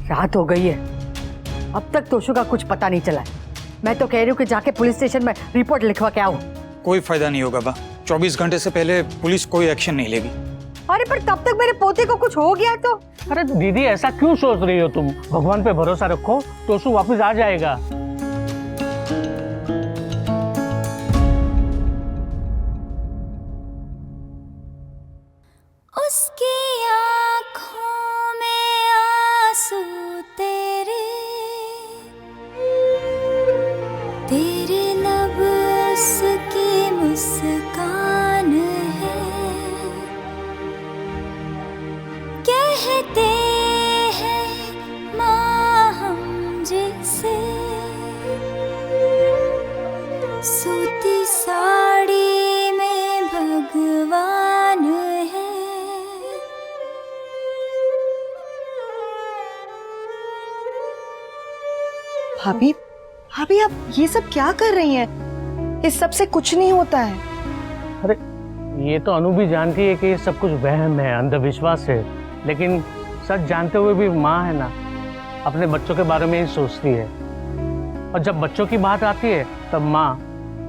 रात हो गई है, अब तक तोशु का कुछ पता नहीं चला है। मैं तो कह रही हूँ कि जाके पुलिस स्टेशन में रिपोर्ट लिखवा के आओ। कोई फायदा नहीं होगा बा, 24 घंटे से पहले पुलिस कोई एक्शन नहीं लेगी। अरे पर तब तक मेरे पोते को कुछ हो गया तो? अरे दीदी ऐसा क्यों सोच रही हो तुम? भगवान पे भरोसा रखो, तोशु वापस आ जाएगा। उसकी आँखों में आंसू तेरे लब उसकी मुस्कान है। कहते हैं माँ हम जिसे सूती साड़ी में भगवान है। भाभी, भाभी आप ये सब क्या कर रही हैं? इस सब से कुछ नहीं होता है। अरे ये तो अनु भी जानती है कि ये सब कुछ वहम है, अंधविश्वास है, लेकिन सच जानते हुए भी माँ है ना, अपने बच्चों के बारे में ही सोचती है। और जब बच्चों की बात आती है तब माँ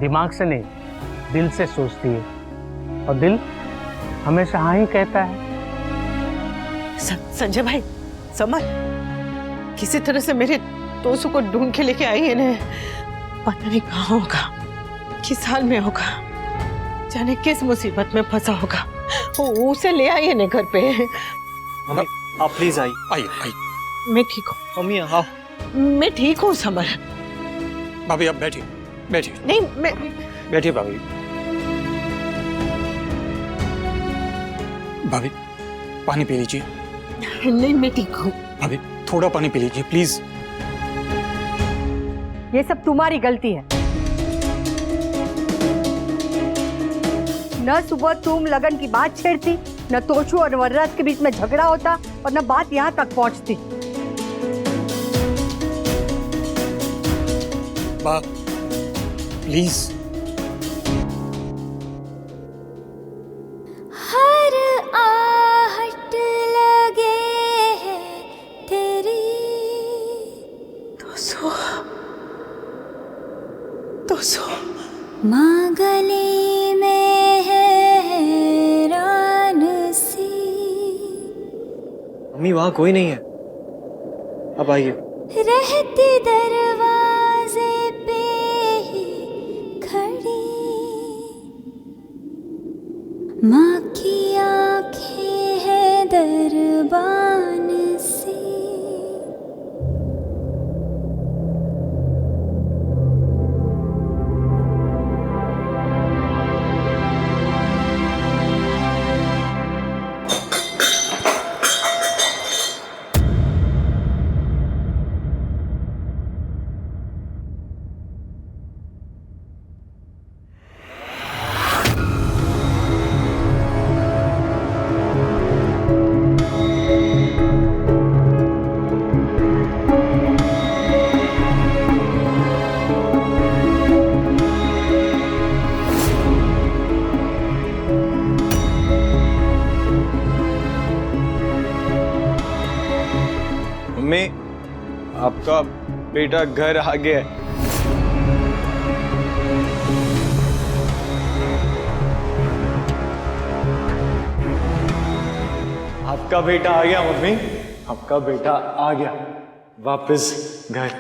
दिमाग से नहीं, दिल से सोचती है, और दिल हमेशा हाँ ही कहता है। संजय भाई, समर किसी तरह से मेरे तोशु को ढूंढ के लेके आई है ना। पता नहीं कहाँ होगा, किस हाल में होगा, जाने किस मुसीबत में फंसा होगा। वो उसे ले आई है ना घर पे। मम्मी आप प्लीज आइए। आइए। मैं ठीक हूँ मम्मी आओ। मैं ठीक हूँ समर। भाभी आप बैठिए, बैठिए। नहीं मैं बैठिए भाभी। भाभी पानी पी लीजिए। नहीं मैं ठीक हूँ। भाभी थोड़ा पानी पी लीजिए प्लीज। ये सब तुम्हारी गलती है। न सुबह तुम लगन की बात छेड़ती, न तोशु और वरराज के बीच में झगड़ा होता, और न बात यहाँ तक पहुँचती। बा प्लीज। हर आहट लगे है तेरी तोशु माँ गली में है हैरान सी। मम्मी वहाँ कोई नहीं है, अब आइए। रहती दरवाजे पे ही खड़ी माँ की आंखें है दरबान सी। मम्मी आपका बेटा घर आ गया है। आपका बेटा आ गया मम्मी, आपका बेटा आ गया वापस घर।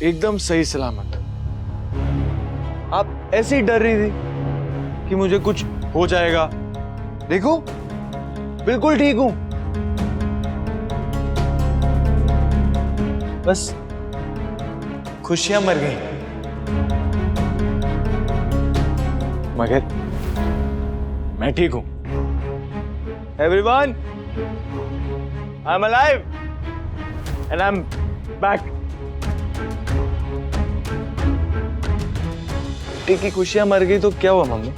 एकदम सही सलामत। आप ऐसे ही डर रही थी कि मुझे कुछ हो जाएगा, देखो बिल्कुल ठीक हूं। बस खुशियां मर गई, मगर मैं ठीक हूं। Everyone, I am alive and I am back. बेटी की खुशियां मर गई तो क्या हुआ मम्मी?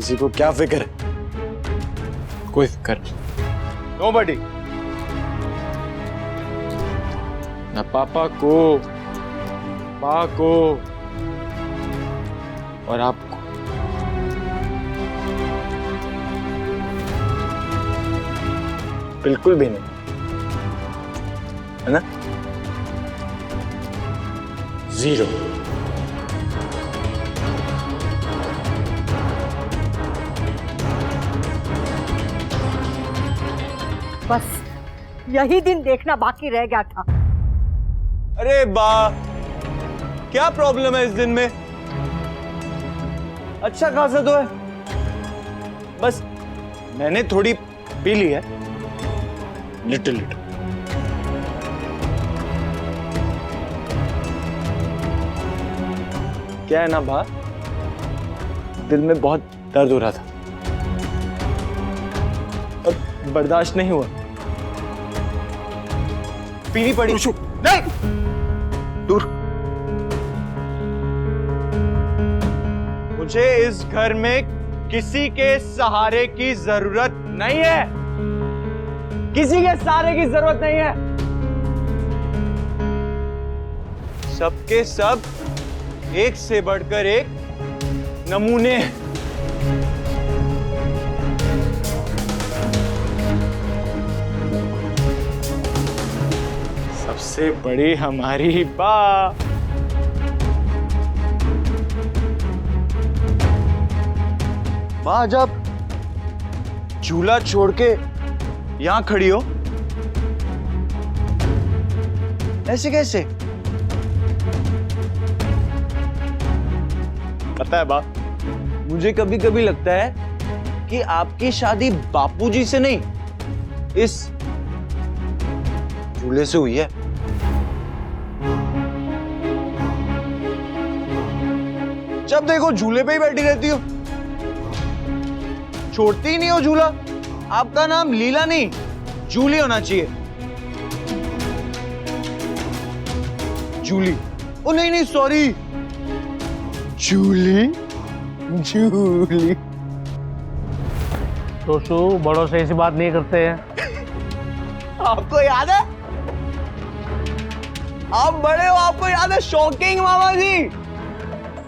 किसी को क्या फिक्र है? कोई फिक्र नहीं। नोबडी। ना पापा को, माँ को और आपको। बिल्कुल भी नहीं, है ना? जीरो। बस यही दिन देखना बाकी रह गया था। अरे बा, क्या प्रॉब्लम है इस दिन में? अच्छा खासा तो है, बस मैंने थोड़ी पी ली है, लिटिल लिटिल। क्या है ना बा, दिल में बहुत दर्द हो रहा था और बर्दाश्त नहीं हुआ, पीनी पड़ी। नहीं, दूर। मुझे इस घर में किसी के सहारे की जरूरत नहीं है, किसी के सहारे की जरूरत नहीं है। सबके सब एक से बढ़कर एक नमूने। सबसे बड़ी हमारी माँ। माँ, जब झूला छोड़ के यहां खड़ी हो, ऐसे कैसे? पता है बा, मुझे कभी कभी लगता है कि आपकी शादी बापूजी से नहीं, इस झूले से हुई है। जब देखो झूले पे ही बैठी रहती हो, छोड़ती ही नहीं हो झूला। आपका नाम लीला नहीं, जूली होना चाहिए। जूली। ओ नहीं नहीं, सॉरी, जूली। जूली। तोशु, बड़ों से ऐसी बात नहीं करते हैं। आपको याद है? आप बड़े हो, आपको याद है? शॉकिंग मामा जी।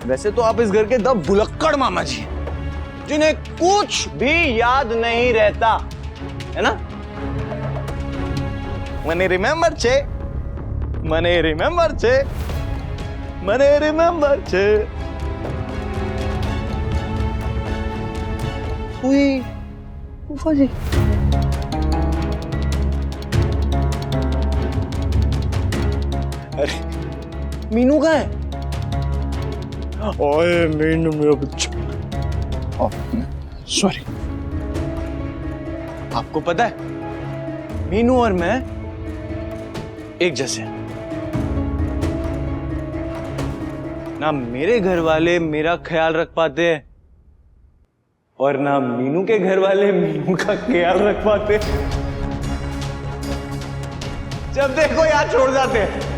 वैसे तो आप इस घर के द भुलक्कड़ मामा जी हैं, जिन्हें कुछ भी याद नहीं रहता, है ना? मने रिमेंबर छे, मने रिमेंबर छे, मने रिमेंबर छे। हुई फूफा जी। अरे मीनू कहाँ है? ओए मीनू मेरा बच्चा। सॉरी। आपको पता है, मीनू और मैं एक जैसे हैं। ना मेरे घर वाले मेरा ख्याल रख पाते हैं और ना मीनू के घर वाले मीनू का ख्याल रख पाते। जब देखो याद छोड़ जाते हैं।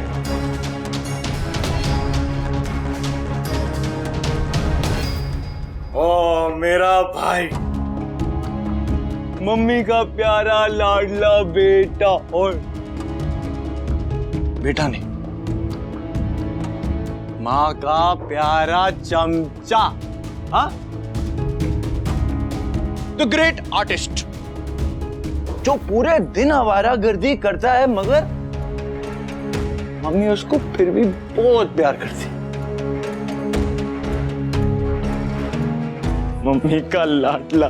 ओ मेरा भाई, मम्मी का प्यारा लाडला बेटा, और बेटा नहीं, माँ का प्यारा चमचा। हाँ, द ग्रेट आर्टिस्ट, जो पूरे दिन आवारागर्दी करता है मगर मम्मी उसको फिर भी बहुत प्यार करती। मम्मी का लाडला,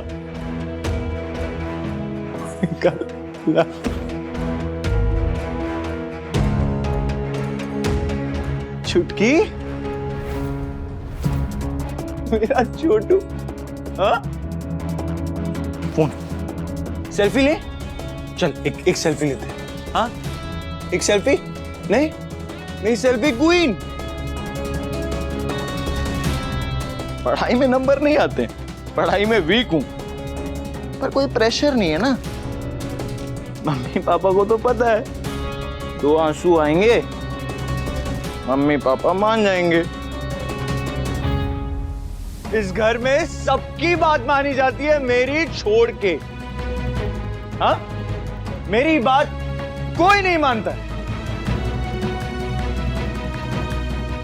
का लाडला। छुटकी, मेरा छोटू। हाँ, फोन, सेल्फी ले। चल एक सेल्फी लेते हैं। हाँ, एक सेल्फी। नहीं नहीं, सेल्फी क्वीन। पढ़ाई में नंबर नहीं आते, पढ़ाई में वीक हूं, पर कोई प्रेशर नहीं है ना। मम्मी पापा को तो पता है, 2 आंसू आएंगे, मम्मी पापा मान जाएंगे। इस घर में सबकी बात मानी जाती है, मेरी छोड़ के। हाँ, मेरी बात कोई नहीं मानता।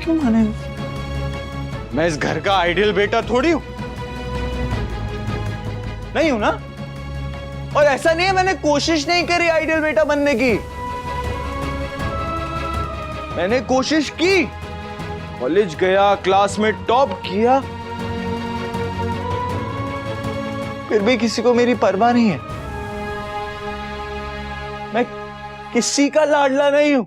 क्यों माने? मैं इस घर का आइडियल बेटा थोड़ी हूं, नहीं हूं ना। और ऐसा नहीं है मैंने कोशिश नहीं करी आइडियल बेटा बनने की, मैंने कोशिश की, कॉलेज गया, क्लास में टॉप किया, फिर भी किसी को मेरी परवाह नहीं है। मैं किसी का लाडला नहीं हूं।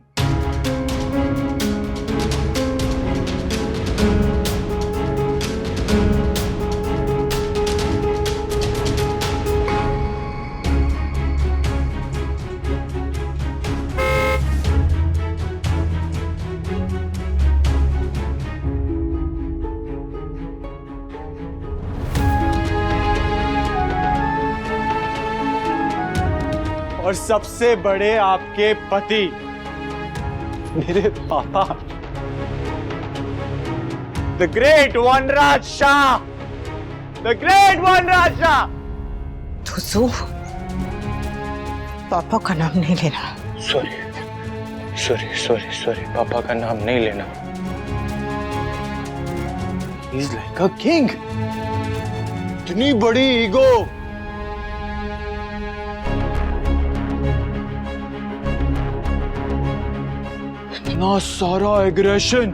और सबसे बड़े आपके पति, मेरे पापा, the great Vanraj Shah, the great Vanraj Shah. तुझो पापा का नाम नहीं लेना। सॉरी सॉरी सॉरी सॉरी, पापा का नाम नहीं लेना। He is like a king. इतनी बड़ी ईगो, इतना सारा aggression,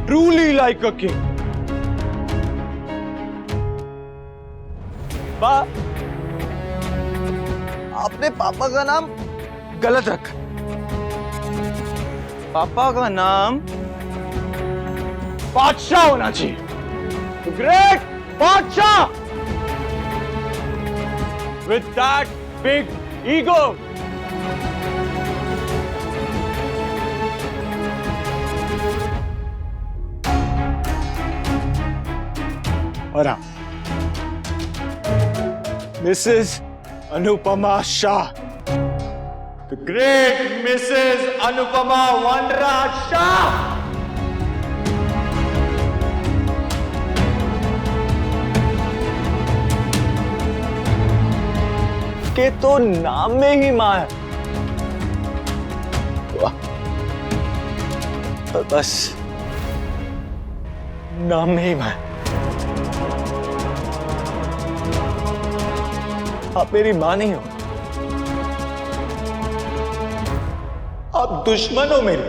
truly like a king. आपने पापा का नाम गलत रखा। पापा का नाम बादशाह होना चाहिए, ग्रेट बादशाह, विद दैट बिग ईगो। और हाँ, Mrs Anupama Shah, the great Mrs Anupama Vanraj Shah. के तो नाम में ही मां है। बस नाम में ही मां है। आप मेरी मां नहीं हो, आप दुश्मन हो मेरी।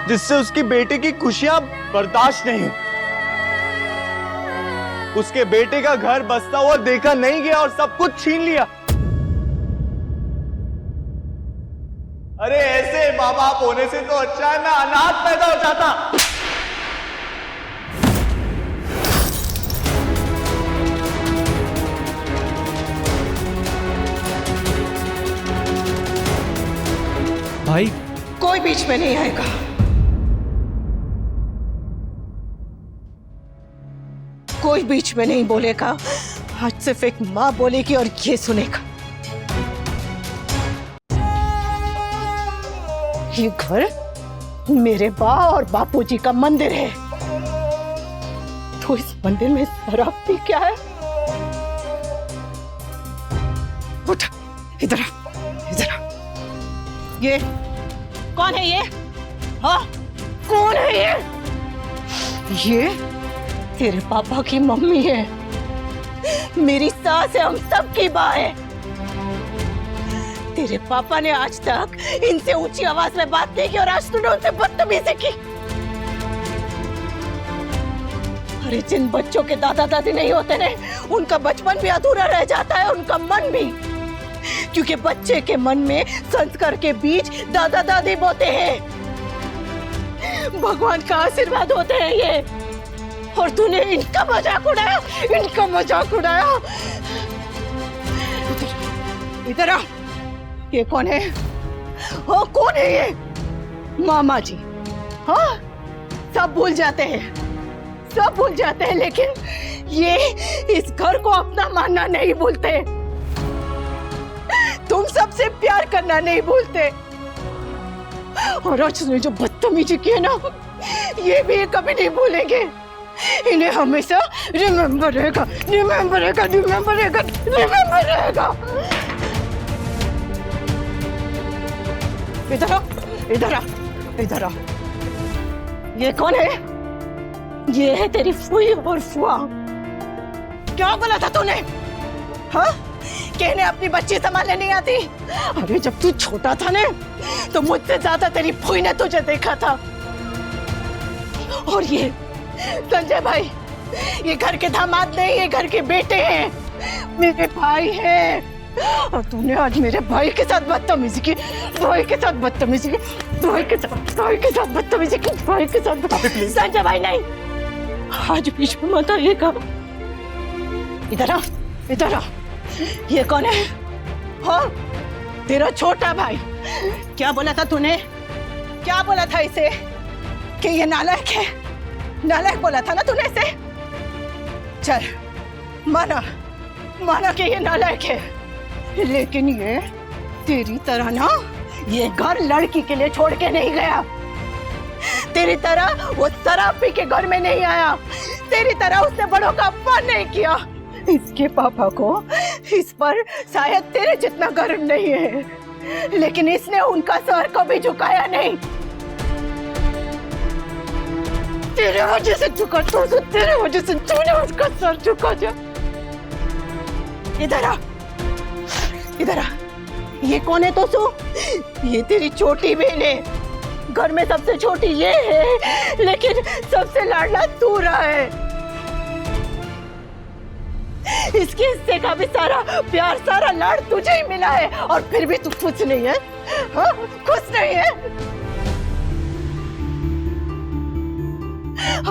जिससे उसकी बेटे की खुशियां बर्दाश्त नहीं हुई। उसके बेटे का घर बसता हुआ देखा नहीं गया और सब कुछ छीन लिया। अरे ऐसे माँ बाप होने से तो अच्छा है मैं अनाथ पैदा हो जाता। भाई, कोई बीच में नहीं आएगा। कोई बीच में नहीं बोलेगा। आज सिर्फ एक माँ बोलेगी और ये सुनेगा। ये घर मेरे बा और बापूजी का मंदिर है, तो इस मंदिर में शराब क्या है? उठ, इधर आ, इधर आ। ये कौन है ये? हाँ, कौन है ये? ये तेरे पापा की मम्मी है, मेरी सास है, हम सबकी माँ है। तेरे पापा ने आज तक इनसे ऊंची आवाज में बात नहीं की और आज तूने उनसे बदतमीजी की। अरे जिन बच्चों के दादा दादी नहीं होते ने, उनका बचपन भी अधूरा रह जाता है, उनका मन भी, क्योंकि बच्चे के मन में संस्कार के बीज दादा दादी बोते हैं, भगवान का आशीर्वाद होते हैं ये। और तूने इनका मजाक उड़ाया, इनका मजाक उड़ाया। इधर आ, ये कौन है? हाँ, कौन है ये? मामा जी। हाँ, सब भूल जाते हैं, सब भूल जाते हैं, लेकिन ये इस घर को अपना मानना नहीं भूलते। तुम सबसे प्यार करना नहीं भूलते। और आज उसने जो बदतमीजी की है ना, ये भी कभी नहीं भूलेंगे। इन्हें हमेशा रिमेम्बर रहेगा, रिमेम्बर रहेगा, रिमेम्बर रहेगा, रिमेम्बर रहेगा। इधर आ, इधर आ, इधर आ। ये कौन है? ये है तेरी फूई और फुआ। क्या बोला था तूने? हाँ, कि इन्हें अपनी बच्ची संभालने नहीं आती? अरे जब तू छोटा था ना, तो मुझसे ज्यादा तेरी फूई ने तुझे देखा था। और ये संजय भाई, ये घर के दामाद नहीं, ये घर के बेटे हैं, मेरे भाई हैं। और तूने आज मेरे भाई के साथ बदतमीजी की, भाई के साथ बदतमीजी की, भाई के साथ बदतमीजी की, भाई के साथ बदतमीजी। संजय भाई नहीं, आज बीच में मत आइएगा। इधर आ, इधर आ। ये कौन है? हाँ, तेरा छोटा भाई। क्या बोला था तूने? क्या बोला था इसे? कि ये नालायक है? नालायक बोला था ना तूने इसे? चल, माना कि ये नालायक है, लेकिन ये तेरी तरह ना, ये घर लड़की के लिए छोड़ के नहीं गया। तेरी तरह वो शराब पी के घर में नहीं आया। तेरी तरह उसने बड़ों का अपमान नहीं किया। इसके पापा को इस पर शायद तेरे जितना गर्व नहीं है, लेकिन इसने उनका सर कभी झुकाया नहीं। तेरे वजह से झुका, तो तेरे वजह से तूने उसका सर झुका दिया। इधर आ, इधर आ। ये कौन है तोसू? ये तेरी छोटी बहन है। घर में सबसे छोटी ये है, लेकिन सबसे लाडला तू रहा है। इसके हिस्से का भी सारा प्यार, सारा लाड तुझे ही मिला है, और फिर भी तू खुश नहीं है। हाँ, खुश नहीं है।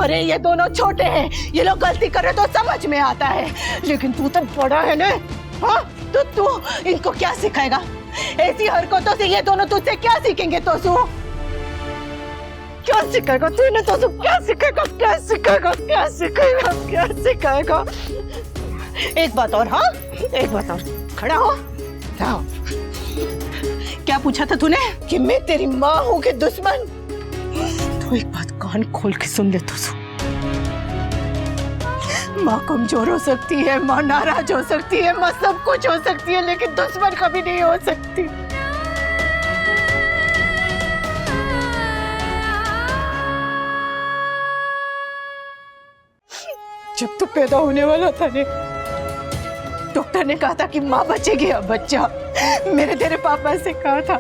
अरे ये दोनों छोटे हैं, ये लोग गलती करे तो समझ में आता है, लेकिन तू तो बड़ा है ना। हाँ, तो तू इनको क्या सिखाएगा? ऐसी हरकतों से ये दोनों तुझसे क्या सीखेंगे? तोसू क्या सिखाएगा तू इन्हें? तोसू क्या सिखाएगा? क्या सिखाएगा? क्या सिखाएगा? क्या सिखाएगा? एक बात और, हाँ, एक बात और। खड़ा हो, जाओ। क्या पूछा था तूने? कि मैं तेरी माँ हूँ कि दुश्मन? तो एक बात कान खोल के सुन ले तोसू। माँ कमजोर हो सकती है, माँ नाराज हो सकती है, माँ सब कुछ हो सकती है, लेकिन दुश्मन कभी नहीं हो सकती। जब तू पैदा होने वाला था ने, डॉक्टर ने कहा था कि माँ बचेगी अब बच्चा। मेरे तेरे पापा से कहा था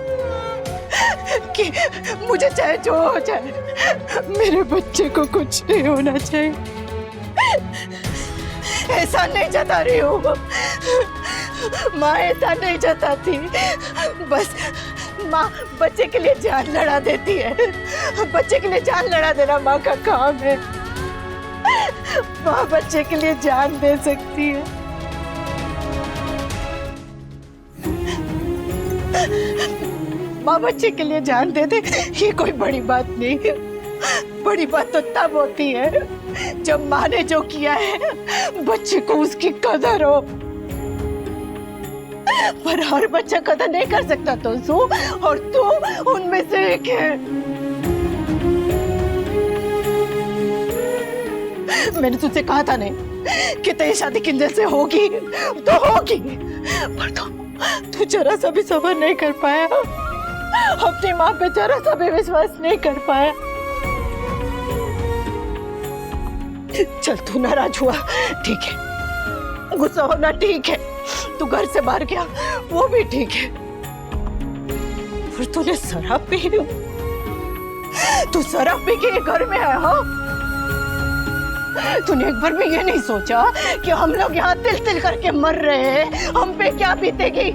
कि मुझे चाहे जो हो जाए, मेरे बच्चे को कुछ नहीं होना चाहिए। ऐसा नहीं जता रही हूँ माँ, ऐसा नहीं जताती। बस माँ बच्चे के लिए जान लड़ा देती है। बच्चे के लिए जान लड़ा देना माँ का काम है। माँ बच्चे के लिए जान दे सकती है। माँ बच्चे के लिए जान दे दे, ये कोई बड़ी बात नहीं है। बड़ी बात तो तब होती है जब माँ ने जो किया है बच्चे को उसकी कदर हो। पर हर बच्चा कदर नहीं कर सकता तोसू, और तू उनमें से एक है। मैंने तुझसे कहा था नहीं कि तेरी शादी किंजल से होगी तो होगी, पर तू जरा सा भी सब्र नहीं कर पाया, अपनी माँ पे जरा सा भी विश्वास नहीं कर पाया। चल तू नाराज हुआ, ठीक है, गुस्सा होना ठीक है, तू घर से बाहर गया वो भी ठीक है, पर तूने शराब पी, तू शराब पी के घर में आया। हाँ, तूने एक बार भी ये नहीं सोचा कि हम लोग यहाँ तिल तिल करके मर रहे हैं, हम पे क्या बीतेगी?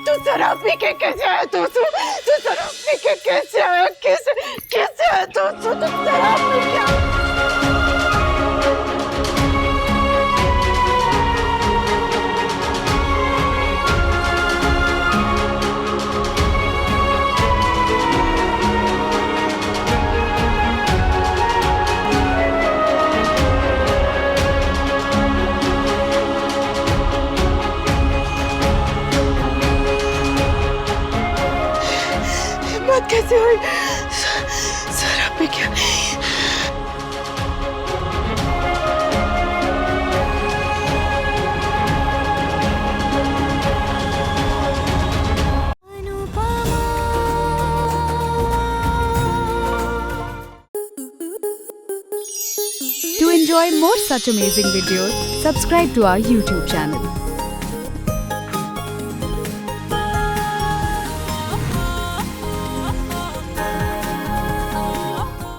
तू शराब पी के कैसे आया? तू शराब पी के कैसे आया? कैसे आया? तू शराब पी के आया? कैसे हुई? सर अब मैं क्या? To enjoy more such amazing videos, subscribe to our YouTube channel.